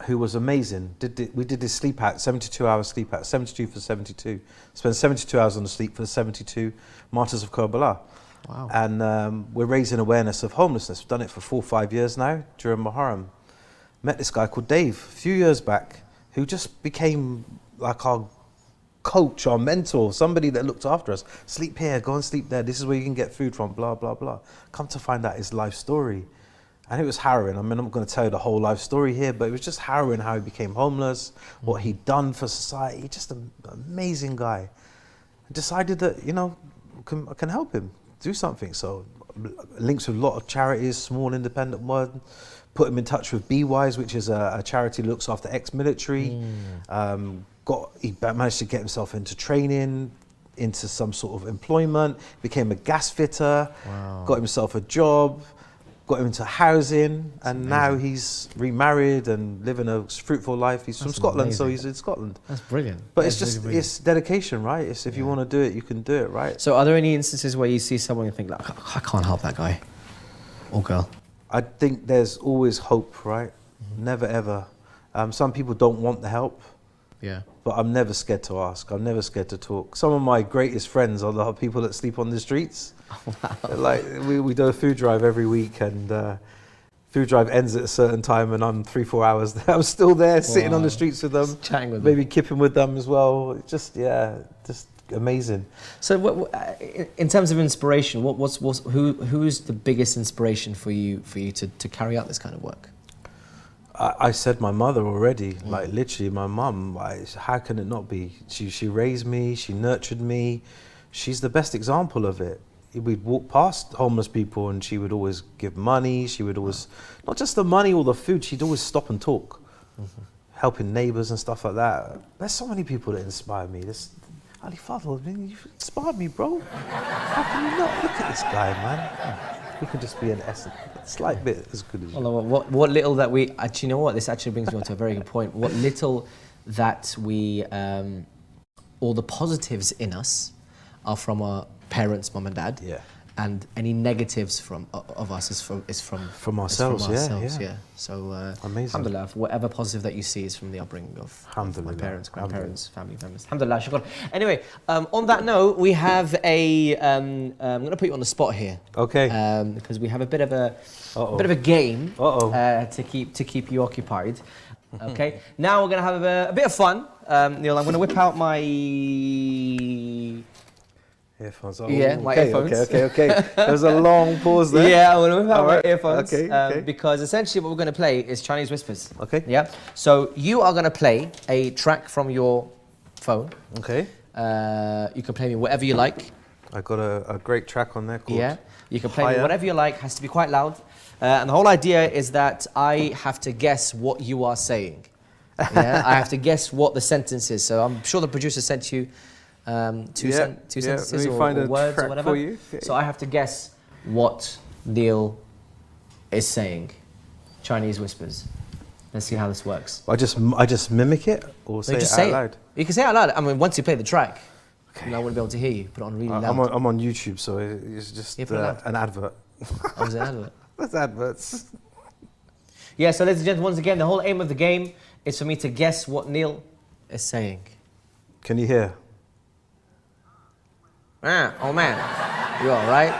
who was amazing. We did this sleep out, 72-hour sleep out, 72 for 72. Spent 72 hours on the sleep for the 72 martyrs of Karbala. Wow. And we're raising awareness of homelessness. We've done it for 4 or 5 years now during Muharram. Met this guy called Dave a few years back, who just became like our coach, our mentor, somebody that looked after us. Sleep here, go and sleep there. This is where you can get food from, blah, blah, blah. Come to find out his life story. And it was harrowing. I mean, I'm not going to tell you the whole life story here, but it was just harrowing how he became homeless, what he'd done for society. Just an amazing guy. I decided that, you know, I can help him do something. So links with a lot of charities, small independent one. Put him in touch with B-Wise, which is a charity that looks after ex-military. He managed to get himself into training, into some sort of employment, became a gas fitter, got himself a job, got him into housing, and now he's remarried and living a fruitful life. He's from Scotland, so he's in Scotland. That's brilliant. But it's just, it's dedication, right? It's if you want to do it, you can do it, right? So are there any instances where you see someone and think, like, I can't help that guy or girl? I think there's always hope, right? Never ever. Some people don't want the help. But I'm never scared to ask. I'm never scared to talk. Some of my greatest friends are the people that sleep on the streets. Like we do a food drive every week, and food drive ends at a certain time, and I'm 3-4 hours there. I'm still there, sitting on the streets with them, chatting with maybe kipping with them as well. Just amazing. So, in terms of inspiration, who's the biggest inspiration for you to carry out this kind of work? I said my mother already, like literally my mum. How can it not be? She raised me, she nurtured me. She's the best example of it. We'd walk past homeless people and she would always give money. She would always, not just the money or the food, she'd always stop and talk. Helping neighbours and stuff like that. There's so many people that inspire me. Ali Fadhi, I mean, you've inspired me, bro. How can you not look at this guy, man? We could just be an essence, a slight bit as good as you. Well, what little that we, actually, you know what, this actually brings me on to a very good point. What little that we, all the positives in us are from our parents, mum and dad. And any negatives of us is from ourselves. Yeah. So amazing. Alhamdulillah, whatever positive that you see is from the upbringing of my parents, grandparents, family members. Alhamdulillah, shukran. Anyway, on that note, we have I'm going to put you on the spot here. Okay. Because we have a bit of a game to keep you occupied. Okay. Now we're going to have a bit of fun. Neil, I'm going to whip out my earphones. My earphones. Okay. There's a long pause there. Yeah, I'm going to whip out my earphones. Okay. Because essentially what we're going to play is Chinese whispers. Okay. Yeah. So you are going to play a track from your phone. Okay. You can play me whatever you like. I got a great track on there called You can play me whatever you like. Has to be quite loud. And the whole idea is that I have to guess what you are saying. Yeah. I have to guess what the sentence is. So I'm sure the producer sent you two sentences or words or whatever. You. Okay. So I have to guess what Neil is saying. Chinese whispers. Let's see how this works. I just mimic it or say it out loud? You can say it out loud. I mean, once you play the track, I wouldn't be able to hear you. Put it on really loud. I'm on YouTube, so it's just an advert. Oh, is it an advert? That's adverts. Yeah, so ladies and gentlemen, once again, the whole aim of the game is for me to guess what Neil is saying. Can you hear? Oh man, you all right?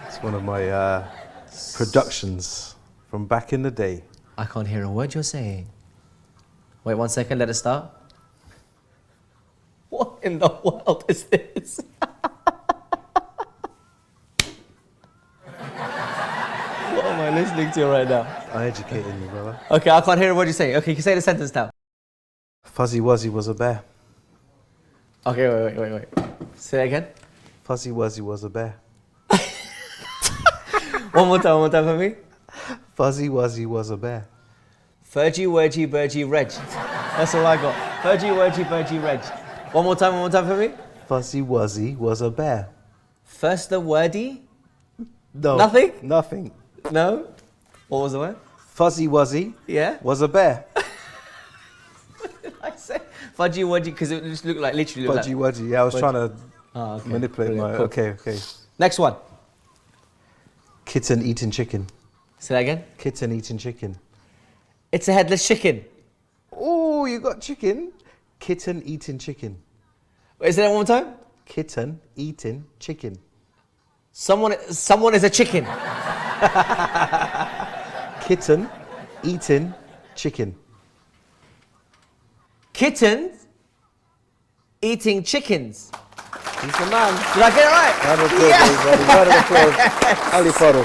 It's one of my productions from back in the day. I can't hear a word you're saying. Wait 1 second, let it start. What in the world is this? What am I listening to right now? I'm educating you, brother. Okay, I can't hear a word you're saying. Okay, you can say the sentence now. Fuzzy Wuzzy was a bear. Okay, wait. Say it again. Fuzzy Wuzzy was a bear. One more time for me. Fuzzy Wuzzy was a bear. Fergie, Wergie, Bergie, Reg. That's all I got. Fergie, Wergie, Bergie, Reg. One more time for me. Fuzzy Wuzzy was a bear. First the wordy. No. Nothing? Nothing. No? What was the word? Fuzzy Wuzzy was a bear. I say Fudgy Wudgy because it just looked like literally. Fudgy Wudgy. Yeah, I was trying to manipulate Brilliant. my. Okay. Next one. Kitten eating chicken. Say that again. Kitten eating chicken. It's a headless chicken. Oh, you got chicken. Kitten eating chicken. Wait, say that one more time. Kitten eating chicken. Someone is a chicken. Kitten eating chicken. Kittens eating chickens. He's the man. Did I get it right? Round of applause, everybody. Ali Fadhi.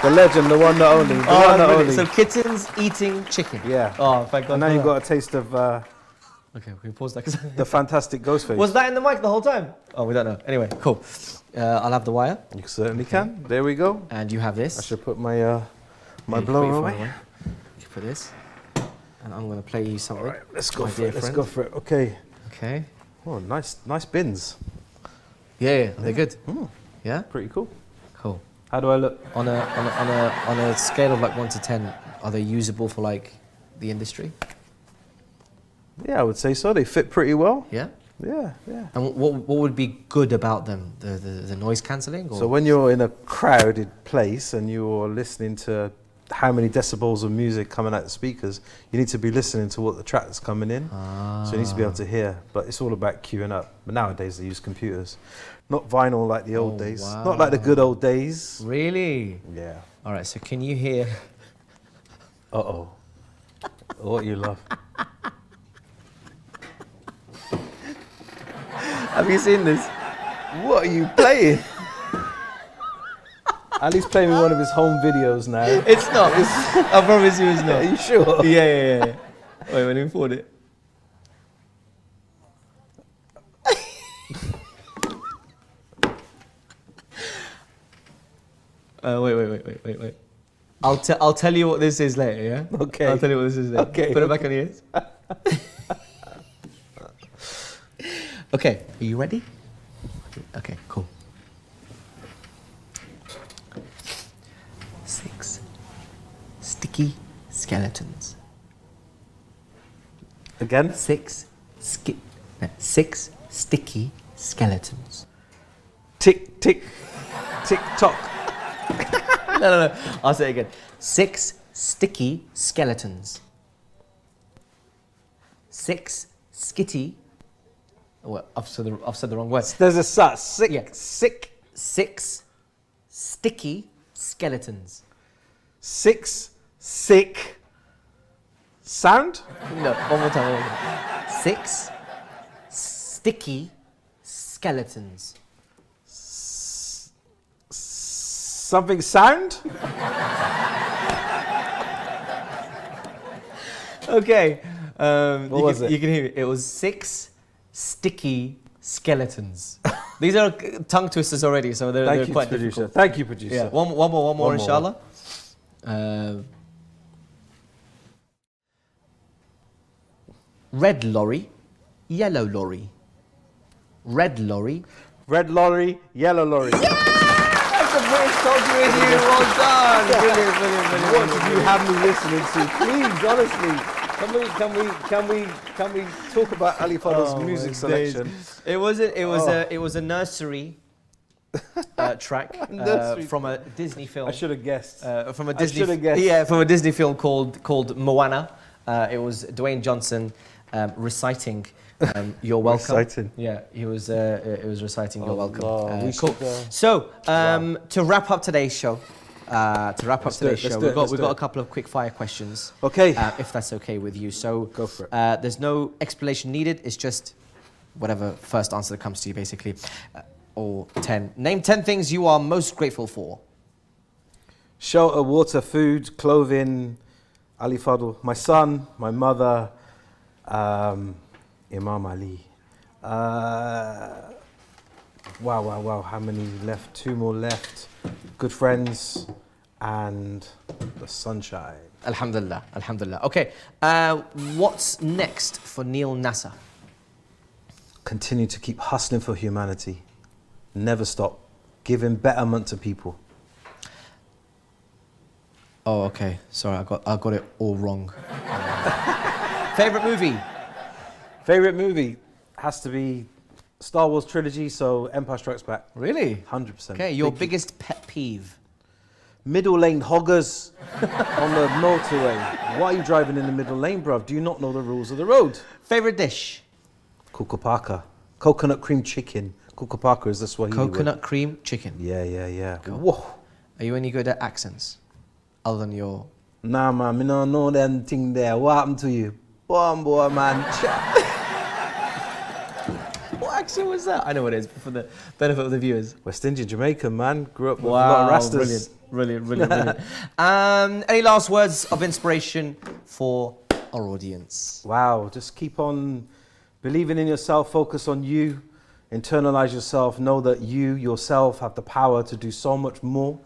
The legend, the one, the only. The one, the only. So kittens eating chicken. Yeah. Oh, thank God. And now you've got a taste of Okay, we can pause that. the fantastic Ghostface. Was that in the mic the whole time? Oh, we don't know. Anyway, cool. I'll have the wire. You certainly can. There we go. And you have this. I should put my my blower away. You put this. And I'm going to play you something. All right, let's go for it. Let's go for it. Okay. Okay. Oh, nice bins. Yeah, they're good. Yeah. Pretty cool. Cool. How do I look? On a scale of like 1 to 10, are they usable for like the industry? Yeah, I would say so. They fit pretty well. Yeah. Yeah. And what would be good about them? The noise cancelling? So when you're in a crowded place and you're listening to how many decibels of music coming out the speakers, you need to be listening to what the track that's coming in. So you need to be able to hear. But it's all about queuing up. But nowadays they use computers. Not vinyl like the old days. Wow. Not like the good old days. Really? Yeah. All right, so can you hear? Uh-oh. What you love. Have you seen this? What are you playing? Ali's playing me one of his home videos now. It's not. I promise you it's not. Are you sure? Yeah. Wait, let me forward it. Wait. I'll tell you what this is later, yeah? Okay. I'll tell you what this is later. Okay. Put it back on your ears. Okay, are you ready? Okay, cool. 6 sticky skeletons. Again? 6 sticky skeletons. Tick, tick. tick-tock. No. I'll say it again. 6 sticky skeletons. 6 skitty. Well, I've said the wrong word. There's a sick. Yeah. 6 sticky skeletons. 6 sick sound? No, one more time. 6 sticky skeletons. Something sound? Okay. What was it? You can hear it. It was 6 sticky skeletons. These are tongue twisters already, so they're quite difficult. Thank you, producer. Yeah. One more, inshallah. Red lorry, yellow lorry. Red lorry. Red lorry, yellow lorry. That's a British culture with you. Well done. Brilliant. What did you have me listening to? Please, honestly, can we talk about Ali Fadl's music selection? It was a nursery track from a Disney film. I should have guessed. From a Disney film called Moana. It was Dwayne Johnson reciting "You're Welcome." Reciting. Yeah, it was reciting "You're Welcome." Cool. So to wrap up today's show, we've got a couple of quick fire questions. Okay. If that's okay with you. So go for it. There's no explanation needed. It's just whatever first answer that comes to you, basically. Or 10. Name 10 things you are most grateful for. Shelter, water, food, clothing. Ali Fadl, my son, my mother, Imam Ali. Wow. How many left? 2 more left. Good friends and the sunshine. Alhamdulillah. Okay, what's next for Neil Nasser? Continue to keep hustling for humanity. Never stop. Giving betterment to people. Oh, okay. Sorry, I got it all wrong. Favorite movie? Favorite movie has to be Star Wars trilogy, so Empire Strikes Back. Really? 100%. Okay, your biggest pet peeve? Middle lane hoggers on the motorway. Why are you driving in the middle lane, bruv? Do you not know the rules of the road? Favorite dish? Kukupaka. Coconut cream chicken. Kukupaka is the Swahili Coconut word. cream chicken. Yeah. Cool. Whoa. Are you any good at accents? Other than your... Nah, man, me don't know them thing there. What happened to you? Boy, man. What accent was that? I know what it is, but for the benefit of the viewers. West Indian, Jamaican, man. Grew up with a lot of Rastas. Brilliant. Any last words of inspiration for our audience? Wow, just keep on believing in yourself, focus on you, internalize yourself, know that you yourself have the power to do so much more,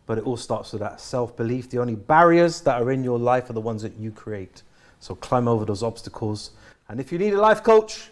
but it all starts with that self-belief. The only barriers that are in your life are the ones that you create. So climb over those obstacles. And if you need a life coach,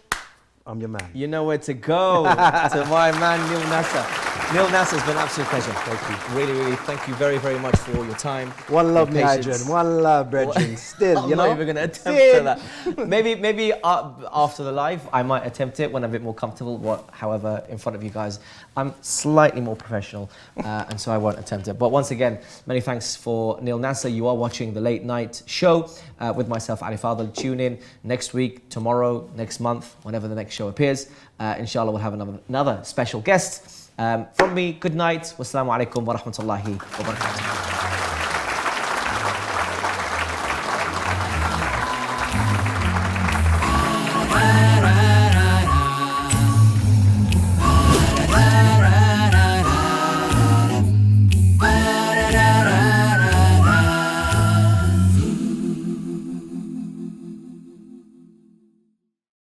I'm your man. You know where to go. To my man, Neil Nasser. Neil Nasser, it's been an absolute pleasure. Thank you. Really, thank you very, very much for your time. One love, your Adrian. One love, brethren. Still, you know. I'm not even going to attempt that. Maybe after the live, I might attempt it when I'm a bit more comfortable. However, in front of you guys, I'm slightly more professional, and so I won't attempt it. But once again, many thanks for Neil Nasser. You are watching the Late Night Show with myself, Ali Fadl. Tune in next week, tomorrow, next month, whenever the next show appears. Inshallah, we'll have another special guest. From me, good night. Wassalamu alaikum wa rahmatullahi wa barakatuh.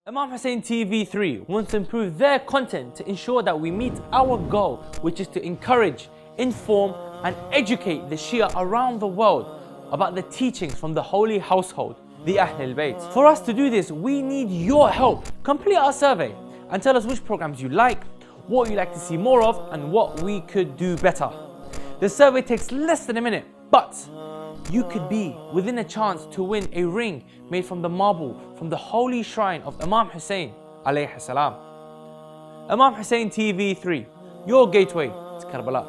Imam Hussein TV 3 wants to improve their content to ensure that we meet our goal, which is to encourage, inform and educate the Shia around the world about the teachings from the holy household, the Ahlul Bayt. For us to do this, we need your help. Complete our survey and tell us which programs you like, what you like to see more of and what we could do better. The survey takes less than a minute, but you could be within a chance to win a ring made from the marble from the holy shrine of Imam Hussein alayhi salam. Imam Hussein TV 3, your gateway to Karbala.